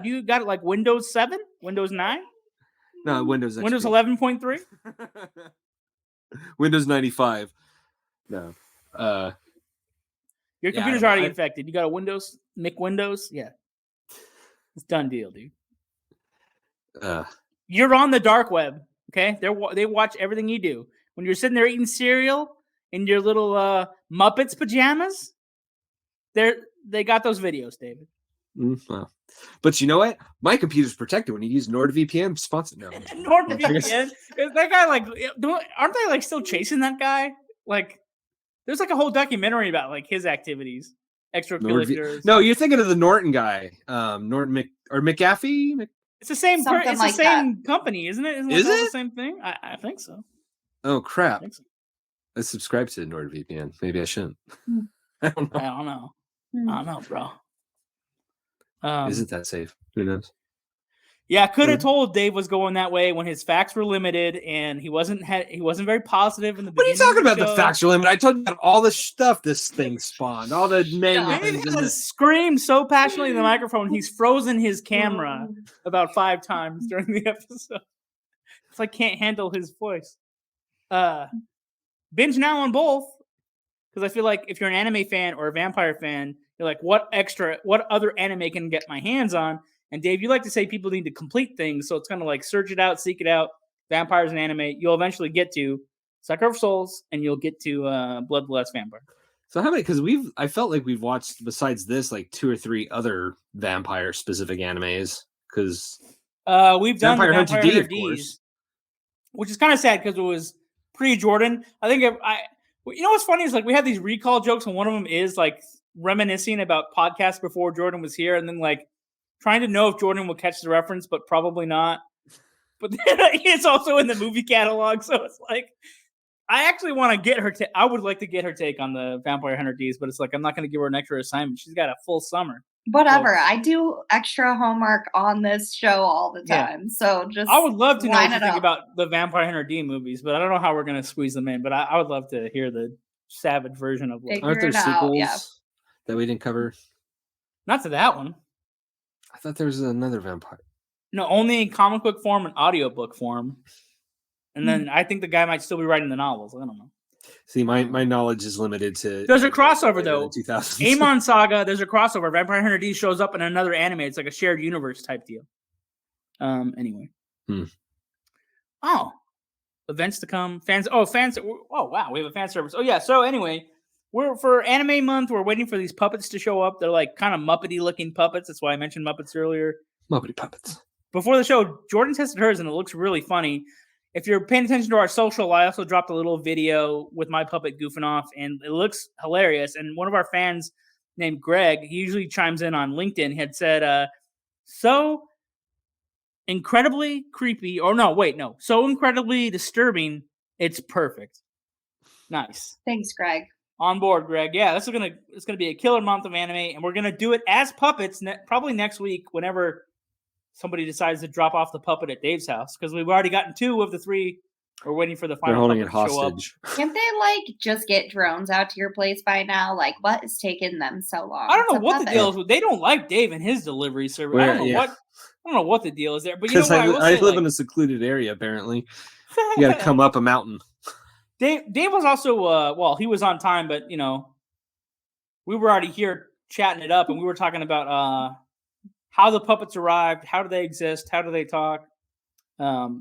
you got like Windows 7, Windows 9.
No, Windows XP.
Windows 11.3?
Windows 95. No.
Your computer's already infected. You got a Windows, Windows? Yeah. It's done deal, dude. You're on the dark web, okay? They watch everything you do. When you're sitting there eating cereal in your little Muppets pajamas, they got those videos, David.
Well. But you know what? My computer's protected when you use NordVPN. Sponsored now.
NordVPN? Is that guy aren't they still chasing that guy? There's a whole documentary about his activities, extracurriculars.
No, you're thinking of the Norton guy, Norton McAfee.
It's the same. It's the same company, isn't it?
Is it
the same thing? I think so.
Oh crap!
I
subscribe to NordVPN. Maybe I shouldn't.
I don't know. I don't know, bro.
Isn't that safe? Who knows?
Yeah, I could have told Dave was going that way when his facts were limited and he wasn't very positive in the beginning.
What are you talking about? The facts were limited. I told you about all the stuff this thing spawned, all the
manga. Screamed so passionately in the microphone, he's frozen his camera about 5 times during the episode. It's can't handle his voice. Binge now on both, because I feel like if you're an anime fan or a vampire fan, you're like, what other anime can get my hands on? And Dave, you like to say people need to complete things, so it's kind of search it out, seek it out. Vampires and anime, you'll eventually get to Sucker of Souls, and you'll get to Bloodlust Vampire.
So how many? Because I felt like we've watched besides this 2 or 3 other vampire specific animes. Because
we've done Vampire Hunter D, of course, which is kind of sad because it was pre-Jordan. I think you know what's funny is we have these recall jokes, and one of them is reminiscing about podcasts before Jordan was here, and then trying to know if Jordan will catch the reference, but probably not. But it's also in the movie catalog, so it's I actually want to get her. I would like to get her take on the Vampire Hunter Ds, but it's I'm not going to give her an extra assignment. She's got a full summer.
Whatever. So, I do extra homework on this show all the time. Yeah. So just
I would love to know what you think about the Vampire Hunter D movies, but I don't know how we're going to squeeze them in. But I would love to hear the savage version of
aren't there sequels that we didn't cover?
Not to that one.
I thought there was another vampire.
No, only in comic book form and audiobook form. And then I think the guy might still be writing the novels. I don't know.
See, my knowledge is limited to...
There's a crossover, though. Amon Saga, there's a crossover. Vampire Hunter D shows up in another anime. It's a shared universe type deal. Anyway. Oh. Events to come. Fans. Oh, wow. We have a fan service. Oh, yeah. So, anyway, we're for anime month. We're waiting for these puppets to show up. They're like kind of Muppety looking puppets. That's why I mentioned Muppets earlier.
Muppety puppets.
Before the show, Jordan tested hers and it looks really funny. If you're paying attention to our social, I also dropped a little video with my puppet goofing off, and it looks hilarious. And one of our fans named Greg, he usually chimes in on LinkedIn, had said, so incredibly creepy, so incredibly disturbing, it's perfect. Nice.
Thanks, Greg.
On board, Greg. Yeah, it's gonna be a killer month of anime, and we're gonna do it as puppets probably next week whenever somebody decides to drop off the puppet at Dave's house, because we've already gotten 2 of the 3. We're waiting for the final.
They're holding it hostage.
Can't they just get drones out to your place by now? Like, what is taking them so long?
I don't know what the deal is. They don't like Dave and his delivery service. I don't know what the deal is there. But you know what?
I live in a secluded area. Apparently, you got to come up a mountain.
Dave was also he was on time, but we were already here chatting it up, and we were talking about how the puppets arrived, how do they exist, how do they talk,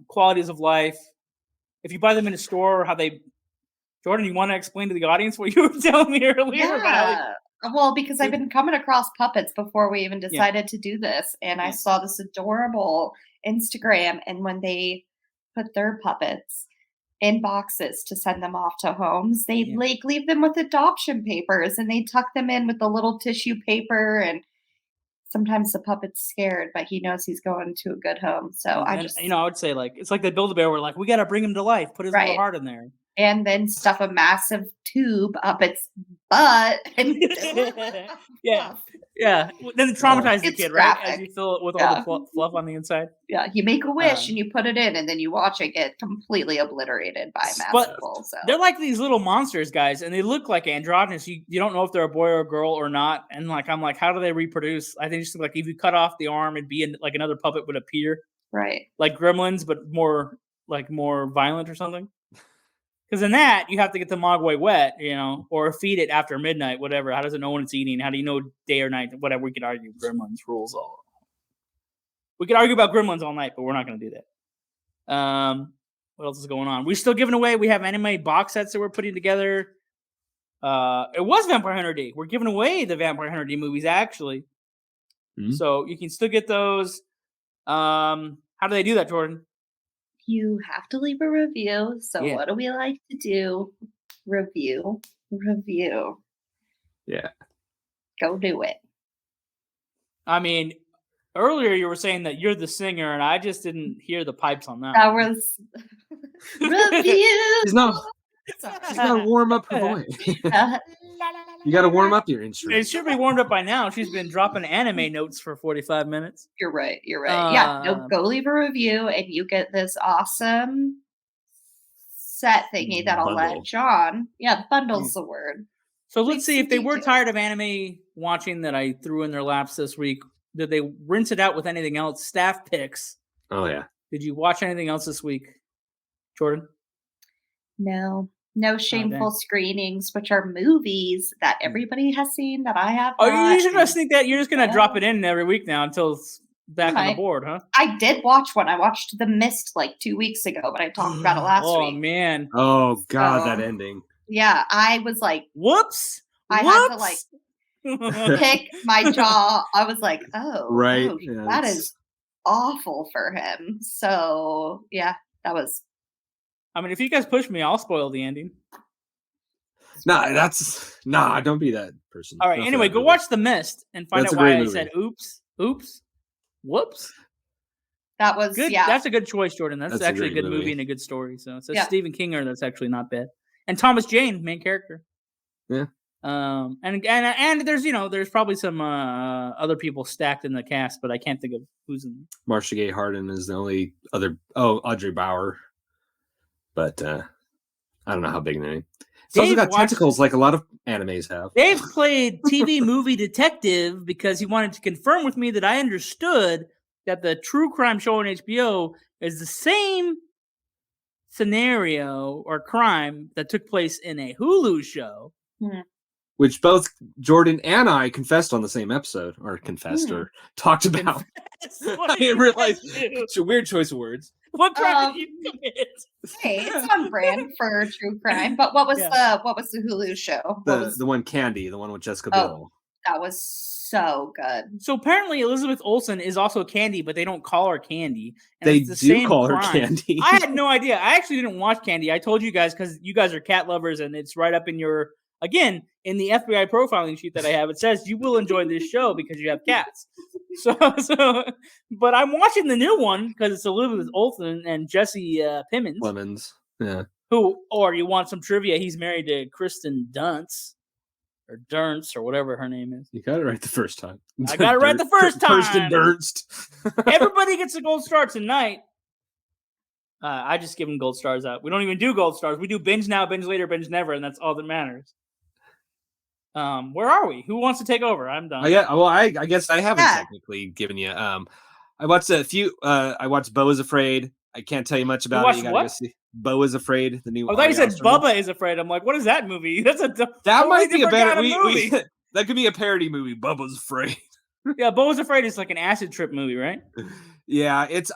qualities of life. If you buy them in a store, how they... Jordan, you want to explain to the audience what you were telling me earlier?
Yeah. Well, because I've been coming across puppets before we even decided to do this, and I saw this adorable Instagram, and when they put their puppets in boxes to send them off to homes, they leave them with adoption papers, and they tuck them in with a little tissue paper, and sometimes the puppet's scared, but he knows he's going to a good home. So I
would say it's like the Build-A-Bear. We're like, we got to bring him to life. Put his little heart in there.
And then stuff a massive tube up its butt. And
yeah. Then traumatize the kid,
graphic.
Right? As you fill it with all the fluff on the inside.
Yeah, you make a wish and you put it in, and then you watch it get completely obliterated by massive bull. So
they're like these little monsters, guys, and they look like androgynous. You don't know if they're a boy or a girl or not. And I'm like, how do they reproduce? I think just like if you cut off the arm, it'd be like another puppet would appear.
Right.
Like Gremlins, but more violent or something. Because in that, you have to get the mogwai wet, or feed it after midnight, whatever. How does it know when it's eating? How do you know day or night? Whatever. We could argue Gremlins rules all. We could argue about Gremlins all night, but we're not going to do that. What else is going on? We're still giving away. We have anime box sets that we're putting together. It was Vampire Hunter D. We're giving away the Vampire Hunter D movies, actually. Mm-hmm. So you can still get those. How do they do that, Jordan?
You have to leave a review. So what do we like to do? Review.
Yeah.
Go do it.
I mean, earlier you were saying that you're the singer, and I just didn't hear the pipes on that.
That was review.
She's not to warm up her voice. You got to warm up your instrument.
It should be warmed up by now. She's been dropping anime notes for 45 minutes.
You're right. Go leave a review, and you get this awesome set thingy that'll let John. Yeah, bundle's the word.
So let's see if they were tired of anime watching that I threw in their laps this week. Did they rinse it out with anything else? Staff picks.
Oh, yeah.
Did you watch anything else this week, Jordan?
No shameful screenings, which are movies that everybody has seen that I have.
Oh, you're just going to think that you're just going to drop it in every week now until it's back on the board, huh?
I did watch one. I watched The Mist like 2 weeks ago, but I talked about it last week.
Oh, man.
Oh, God, that ending.
Yeah, I was like,
whoops.
I had to pick my jaw. I was like,
right.
That is awful for him. So, yeah, that was.
I mean, if you guys push me, I'll spoil the ending.
Don't be that person.
All right. Anyway, go watch The Mist and find out why I said oops, whoops.
That was
good.
Yeah.
That's a good choice, Jordan. That's actually a good movie and a good story. So it's a Stephen Kinger that's actually not bad. And Thomas Jane, main character.
Yeah.
And there's probably some other people stacked in the cast, but I can't think of who's in them.
Marcia Gay Harden is the only other. Oh, Audrey Bauer. But I don't know how big the name. It's also got tentacles like a lot of animes have.
Dave played TV movie detective because he wanted to confirm with me that I understood that the true crime show on HBO is the same scenario or crime that took place in a Hulu show.
Mm-hmm.
which both Jordan and I confessed on the same episode, or talked about. I didn't realize it's a weird choice of words.
What crime did you commit?
Hey, it's on brand for true crime. But what was the Hulu show?
The one Candy, the one with Jessica Biel.
That was so good.
So apparently Elizabeth Olsen is also Candy, but they don't call her Candy. And
they do call her Candy.
I had no idea. I actually didn't watch Candy. I told you guys because you guys are cat lovers, and it's right up in your, again, in the FBI profiling sheet that I have. It says you will enjoy this show because you have cats. So, but I'm watching the new one because it's Elizabeth Olsen and Jesse Plemons.
Yeah.
Who, or you want some trivia? He's married to Kristen Dunst. Or Durst, or whatever her name is.
You got it right the first time.
I got it right the first time.
Kirsten Durst.
Everybody gets a gold star tonight. I just give them gold stars out. We don't even do gold stars. We do binge now, binge later, binge never, and that's all that matters. Where are we? Who wants to take over? I'm done.
I guess I haven't technically given you. I watched a few. I watched Beau is Afraid. I can't tell you much about it. You gotta go see. Beau is Afraid, the new.
I thought you said Bubba is Afraid. I'm like, what is that movie? That's
that might be a better movie. That could be a parody movie. Bubba's Afraid.
Yeah, Beau is Afraid is like an acid trip movie, right?
Yeah, it's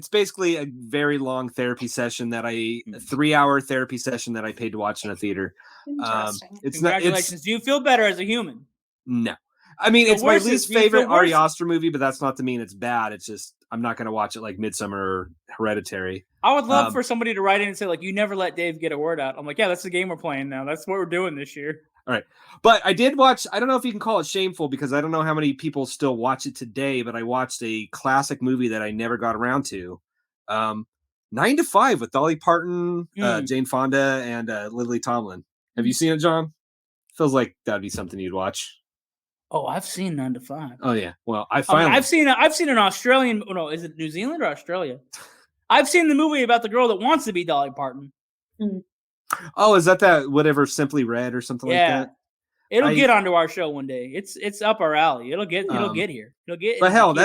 basically a very long therapy session that 3-hour therapy session that I paid to watch in a theater.
Interesting.
Congratulations. Do you feel better as a human?
No. I mean, it's my least favorite Ari Aster movie, but that's not to mean it's bad. It's just I'm not going to watch it like Midsommar or Hereditary.
I would love for somebody to write in and say, like, you never let Dave get a word out. I'm like, yeah, that's the game we're playing now. That's what we're doing this year.
All right. But I did watch, I don't know if you can call it shameful because I don't know how many people still watch it today, but I watched a classic movie that I never got around to. 9 to 5 with Dolly Parton, Jane Fonda, and Lily Tomlin. Have you seen it, John? Feels like that'd be something you'd watch.
Oh, I've seen 9 to 5.
Oh yeah. Well, I've
seen an Australian. Oh, no, is it New Zealand or Australia? I've seen the movie about the girl that wants to be Dolly Parton.
Oh, is that whatever Simply Red or something like that?
It'll get onto our show one day. It's up our alley. It'll get here. It'll get.
But hell,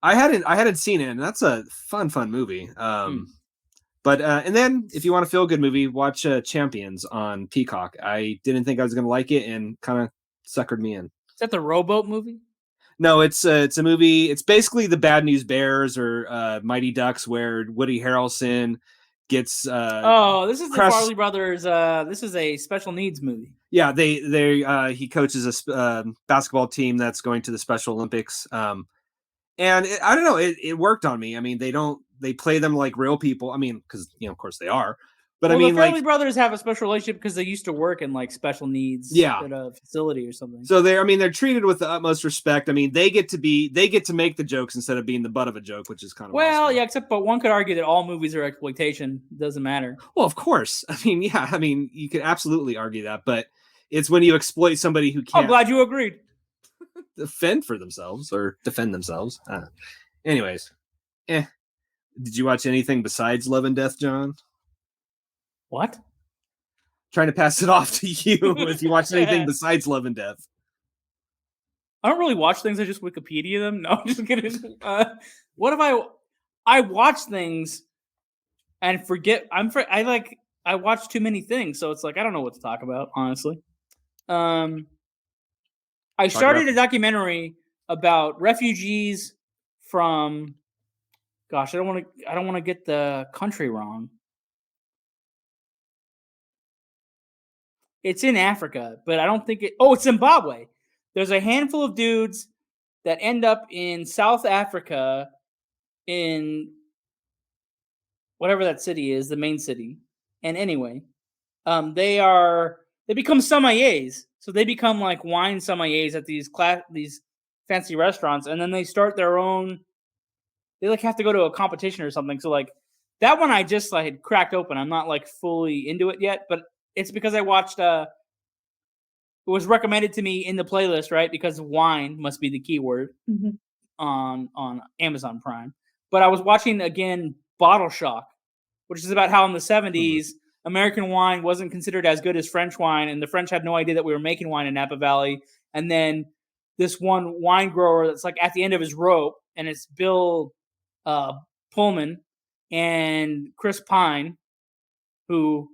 I hadn't seen it, and that's a fun movie. But and then if you want a feel good movie, watch Champions on Peacock. I didn't think I was gonna like it, and kind of suckered me in.
Is that the Rowboat movie?
No, it's a movie. It's basically the Bad News Bears or Mighty Ducks, where Woody Harrelson gets.
This is the Farley Brothers. This is a special needs movie.
Yeah, he coaches a basketball team that's going to the Special Olympics. And I don't know, it worked on me. I mean, they play them like real people. I mean, because of course they are. But I mean, the
Farley brothers have a special relationship because they used to work in like special needs at a facility or something.
So they're treated with the utmost respect. I mean, they get to make the jokes instead of being the butt of a joke, which is kind of awesome.
Yeah, but one could argue that all movies are exploitation. It doesn't matter.
Well, of course. I mean, you could absolutely argue that, but it's when you exploit somebody who can't.
I'm glad you agreed.
Defend themselves. Anyways, did you watch anything besides Love and Death, John?
What?
Trying to pass it off to you if you watched anything besides Love and Death.
I don't really watch things. I just Wikipedia them. No, I'm just kidding. What have I watch things and forget. I watch too many things, so it's like I don't know what to talk about, honestly. I started a documentary about refugees from. Gosh, I don't want to get the country wrong. It's in Africa, but I don't think it. Oh, it's Zimbabwe. There's a handful of dudes that end up in South Africa, in whatever that city is, the main city. And anyway, they become sommeliers. So they become like wine sommeliers at these fancy restaurants, and then they start their own. They like have to go to a competition or something. So like that one, I just had cracked open. I'm not like fully into it yet, but it's because I watched. It was recommended to me in the playlist, right? Because wine must be the keyword on Amazon Prime. But I was watching again Bottle Shock, which is about how in the 70s American wine wasn't considered as good as French wine, and the French had no idea that we were making wine in Napa Valley. And then this one wine grower that's like at the end of his rope, and it's Bill Pullman and Chris Pine, who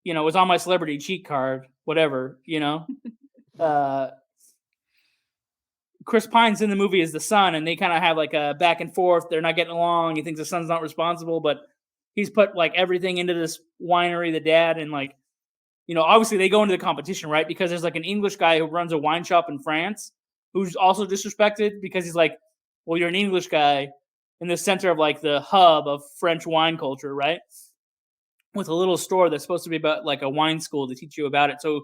was on my celebrity cheat card. whatever, Chris Pine's in the movie as the son, and they kind of have like a back and forth. They're not getting along. He thinks the son's not responsible, but he's put like everything into this winery, the dad, and like, obviously they go into the competition, right? Because there's like an English guy who runs a wine shop in France who's also disrespected because he's like, well, you're an English guy in the center of like the hub of French wine culture, right? With a little store that's supposed to be about like a wine school to teach you about it. So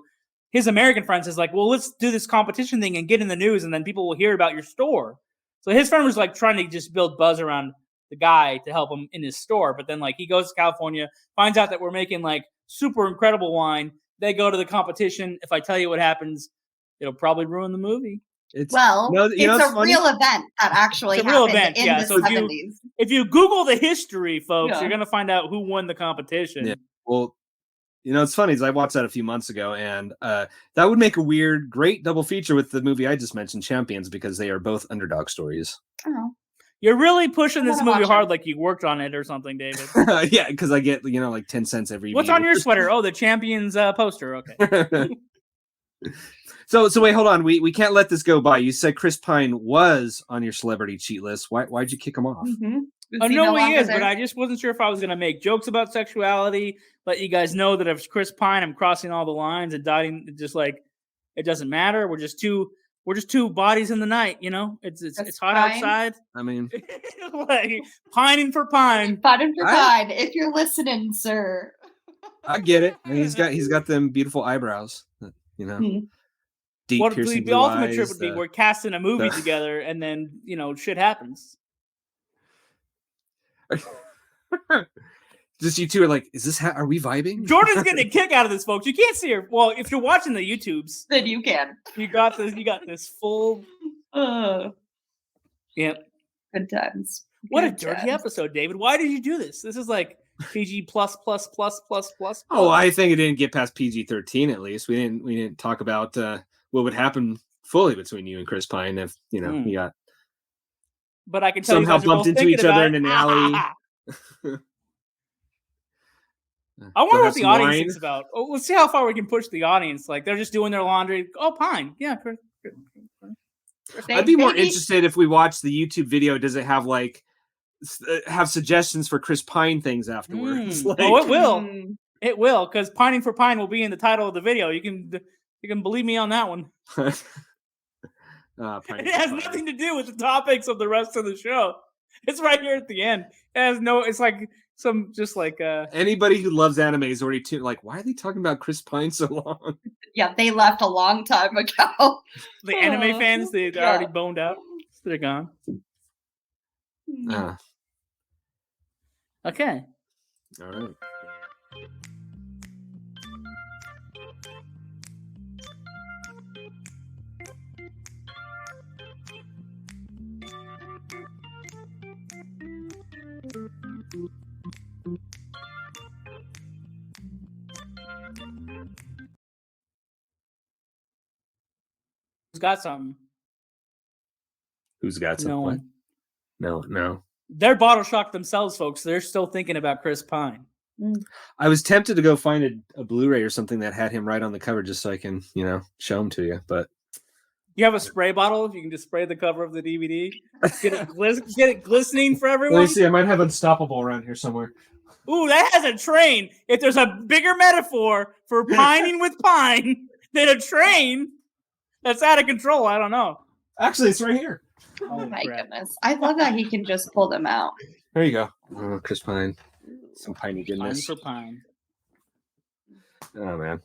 his American friend is like, well, let's do this competition thing and get in the news, and then people will hear about your store. So his friend was like trying to just build buzz around the guy to help him in his store. But then like he goes to California, finds out that we're making like super incredible wine. They go to the competition. If I tell you what happens, it'll probably ruin the movie.
It's a real event that actually happened in the 70s.
If you Google the history, folks, you're going to find out who won the competition.
Yeah. Well, it's funny is I watched that a few months ago, and that would make a great double feature with the movie I just mentioned, Champions, because they are both underdog stories.
Oh.
You're really pushing this movie hard like you worked on it or something, David.
Yeah, because I get, like 10 cents every
What's on your sweater? Oh, the Champions poster. Okay.
So wait, hold on. We can't let this go by. You said Chris Pine was on your celebrity cheat list. Why'd you kick him off?
Mm-hmm.
I know he is, but I just wasn't sure if I was going to make jokes about sexuality, let you guys know that if it's Chris Pine, I'm crossing all the lines and dotting, just like, it doesn't matter. We're just two bodies in the night, It's hot outside.
I mean,
like pining for Pine.
Pining for Pine. If you're listening, sir.
I get it. I mean, he's got them beautiful eyebrows,
Mm-hmm.
Deep piercing
the ultimate trip would be we're casting a movie together, and then shit happens.
Just you two are like, is this are we vibing?
Jordan's getting a kick out of this, folks. You can't see her. Well, if you're watching the YouTubes,
then you can.
You got this full.
Yeah. Good times.
What a dirty episode, David. Why did you do this? This is like PG plus.
Oh, I think it didn't get past PG-13 at least. We didn't talk about what would happen fully between you and Chris Pine if you got.
But I can tell
somehow
you
bumped into each other in an alley.
I wonder what the audience thinks about. Oh, let's see how far we can push the audience. Like they're just doing their laundry. Oh, Pine, yeah.
I'd be more interested if we watch the YouTube video. Does it have have suggestions for Chris Pine things afterwards?
It will. It will, because Pining for Pine will be in the title of the video. You can believe me on that one. It has nothing to do with the topics of the rest of the show. It's right here at the end. It has no. It's like some just like
anybody who loves anime is already tuned. Like, why are they talking about Chris Pine so long?
Yeah, they left a long time ago.
The anime fans, they're already boned out. So they're gone. Okay.
All right.
Who's got something?
Who's got something? No.
They're bottle shocked themselves, folks. They're still thinking about Chris Pine.
I was tempted to go find a Blu-ray or something that had him right on the cover just so I can, show him to you. But
you have a spray bottle? You can just spray the cover of the DVD. Get it glistening for everyone.
Let me see. I might have Unstoppable around here somewhere.
Ooh, that has a train. If there's a bigger metaphor for pining with Pine than a train, that's out of control. I don't know.
Actually, it's right here.
Oh my goodness. I love that he can just pull them out.
There you go. Oh, Chris Pine. Some piney goodness.
Pine for Pine.
Oh, man.